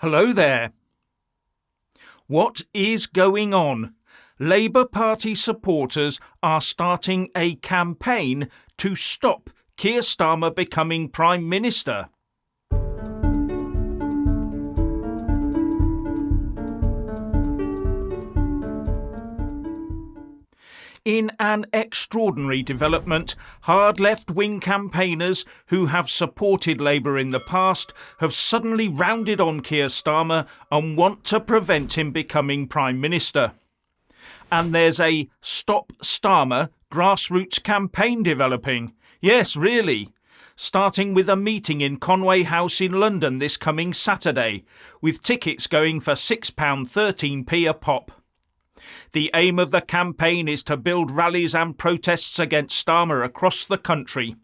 Hello there. What is going on? Labour Party supporters are starting a campaign to stop Keir Starmer becoming Prime Minister. In an extraordinary development, hard left-wing campaigners who have supported Labour in the past have suddenly rounded on Keir Starmer and want to prevent him becoming Prime Minister. And there's a Stop Starmer grassroots campaign developing. Yes, really. Starting with a meeting in Conway House in London this coming Saturday, with tickets going for £6.13 a pop. The aim of the campaign is to build rallies and protests against Starmer across the country.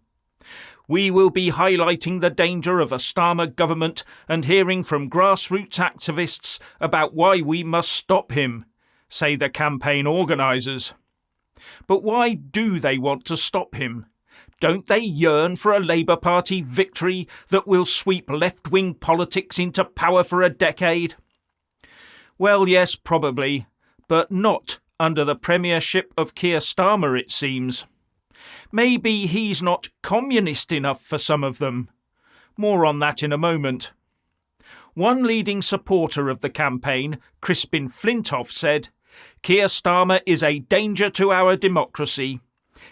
We will be highlighting the danger of a Starmer government and hearing from grassroots activists about why we must stop him, say the campaign organisers. But why do they want to stop him? Don't they yearn for a Labour Party victory that will sweep left-wing politics into power for a decade? Well, yes, probably. But not under the premiership of Keir Starmer, it seems. Maybe he's not communist enough for some of them. More on that in a moment. One leading supporter of the campaign, Crispin Flintoff, said, "Keir Starmer is a danger to our democracy.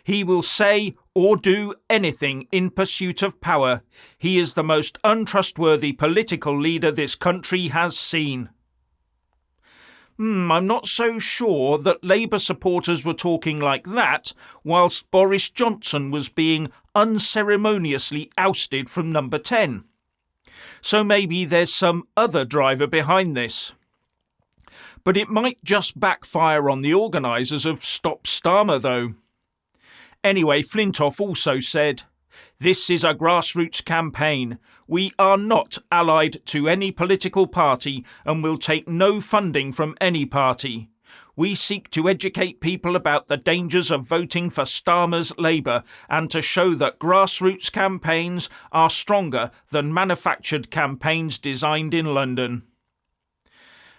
He will say or do anything in pursuit of power. He is the most untrustworthy political leader this country has seen." I'm not so sure that Labour supporters were talking like that whilst Boris Johnson was being unceremoniously ousted from number 10. So maybe there's some other driver behind this. But it might just backfire on the organisers of Stop Starmer, though. Anyway, Flintoff also said, "This is a grassroots campaign. We are not allied to any political party and will take no funding from any party. We seek to educate people about the dangers of voting for Starmer's Labour and to show that grassroots campaigns are stronger than manufactured campaigns designed in London."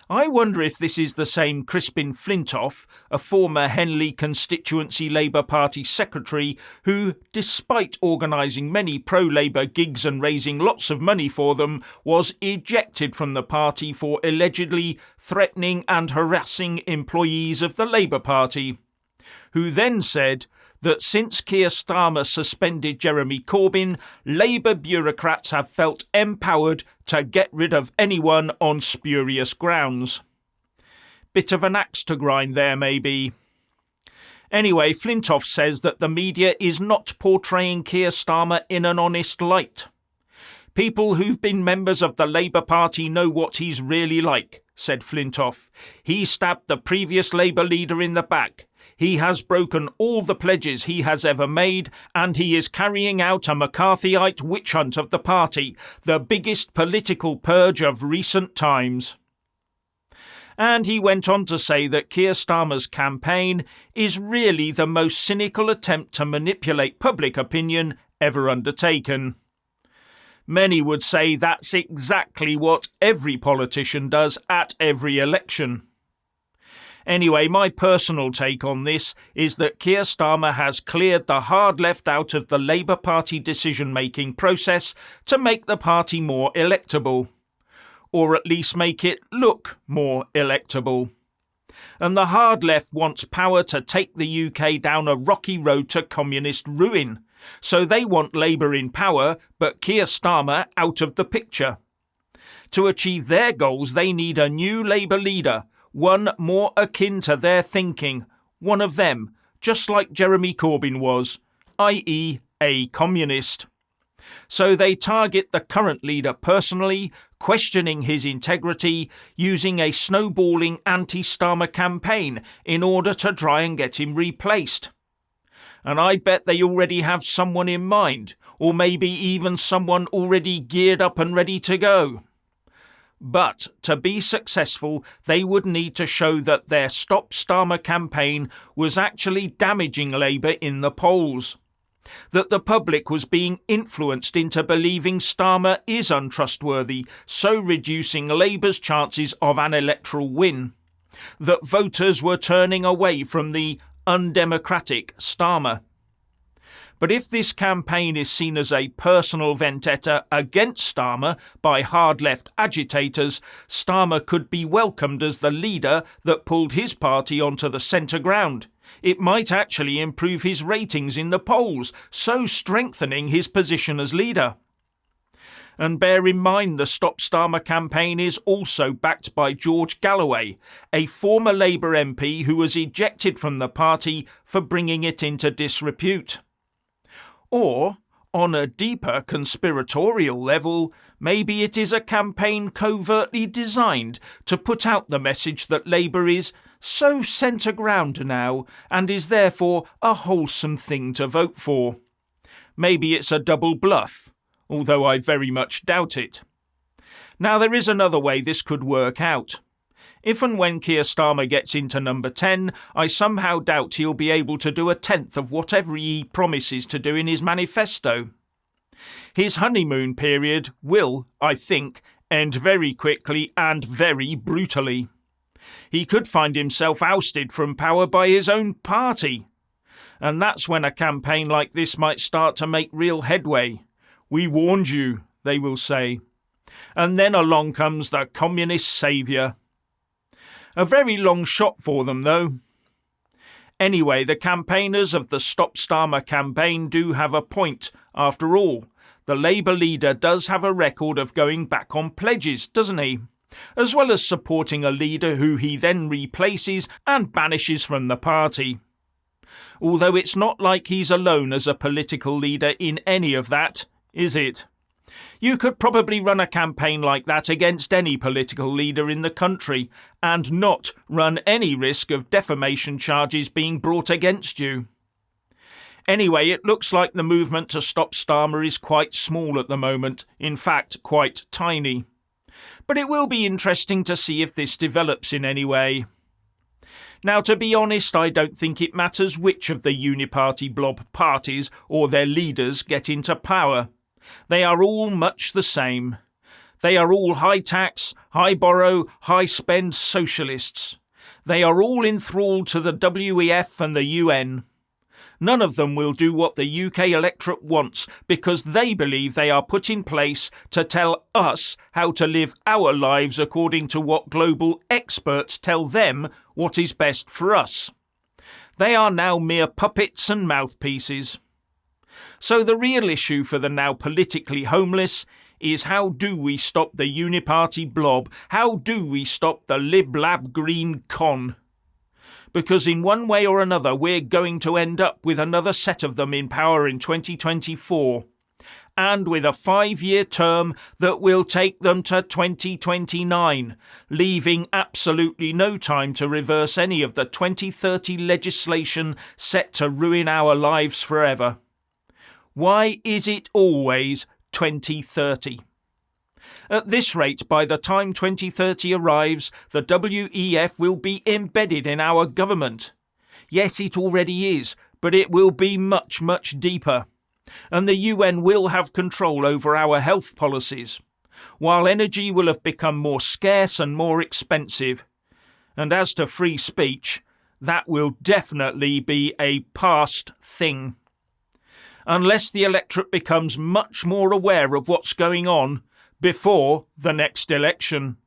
I wonder if this is the same Crispin Flintoff, a former Henley constituency Labour Party secretary who, despite organising many pro-Labour gigs and raising lots of money for them, was ejected from the party for allegedly threatening and harassing employees of the Labour Party, who then said that since Keir Starmer suspended Jeremy Corbyn, Labour bureaucrats have felt empowered to get rid of anyone on spurious grounds. Bit of an axe to grind there, maybe. Anyway, Flintoff says that the media is not portraying Keir Starmer in an honest light. "People who've been members of the Labour Party know what he's really like," said Flintoff. "He stabbed the previous Labour leader in the back. He has broken all the pledges he has ever made, and he is carrying out a McCarthyite witch hunt of the party, the biggest political purge of recent times." And he went on to say that Keir Starmer's campaign is really the most cynical attempt to manipulate public opinion ever undertaken. Many would say that's exactly what every politician does at every election. Anyway, my personal take on this is that Keir Starmer has cleared the hard left out of the Labour Party decision-making process to make the party more electable. Or at least make it look more electable. And the hard left wants power to take the UK down a rocky road to communist ruin. So they want Labour in power, but Keir Starmer out of the picture. To achieve their goals, they need a new Labour leader, one more akin to their thinking, one of them, just like Jeremy Corbyn was, i.e. a communist. So they target the current leader personally, questioning his integrity, using a snowballing anti-Starmer campaign in order to try and get him replaced. And I bet they already have someone in mind, or maybe even someone already geared up and ready to go. But to be successful, they would need to show that their Stop Starmer campaign was actually damaging Labour in the polls. that the public was being influenced into believing Starmer is untrustworthy, so reducing Labour's chances of an electoral win, that voters were turning away from the undemocratic Starmer. But if this campaign is seen as a personal vendetta against Starmer by hard left agitators, Starmer could be welcomed as the leader that pulled his party onto the centre ground. It might actually improve his ratings in the polls, so strengthening his position as leader. And bear in mind the Stop Starmer campaign is also backed by George Galloway, a former Labour MP who was ejected from the party for bringing it into disrepute. Or, on a deeper conspiratorial level, maybe it is a campaign covertly designed to put out the message that Labour is so centre ground now and is therefore a wholesome thing to vote for. Maybe it's a double bluff, although I very much doubt it. Now there is another way this could work out. If and when Keir Starmer gets into number 10, I somehow doubt he'll be able to do a tenth of whatever he promises to do in his manifesto. His honeymoon period will, I think, end very quickly and very brutally. He could find himself ousted from power by his own party. And that's when a campaign like this might start to make real headway. We warned you, they will say. And then along comes the communist saviour. A very long shot for them, though. Anyway, the campaigners of the Stop Starmer campaign do have a point. After all, the Labour leader does have a record of going back on pledges, doesn't he? As well as supporting a leader who he then replaces and banishes from the party. Although it's not like he's alone as a political leader in any of that, is it? You could probably run a campaign like that against any political leader in the country and not run any risk of defamation charges being brought against you. Anyway, it looks like the movement to stop Starmer is quite small at the moment, in fact quite tiny. But it will be interesting to see if this develops in any way. Now, to be honest, I don't think it matters which of the uniparty blob parties or their leaders get into power. They are all much the same. They are all high tax, high borrow, high spend socialists. They are all enthralled to the WEF and the UN. None of them will do what the UK electorate wants because they believe they are put in place to tell us how to live our lives according to what global experts tell them what is best for us. They are now mere puppets and mouthpieces. So the real issue for the now politically homeless is how do we stop the uniparty blob? How do we stop the lib-lab green con? Because in one way or another we're going to end up with another set of them in power in 2024. And with a 5-year term that will take them to 2029, leaving absolutely no time to reverse any of the 2030 legislation set to ruin our lives forever. Why is it always 2030? At this rate, by the time 2030 arrives, the WEF will be embedded in our government. Yes, it already is, but it will be much, much deeper. And the UN will have control over our health policies, while energy will have become more scarce and more expensive. And as to free speech, that will definitely be a past thing. Unless the electorate becomes much more aware of what's going on before the next election.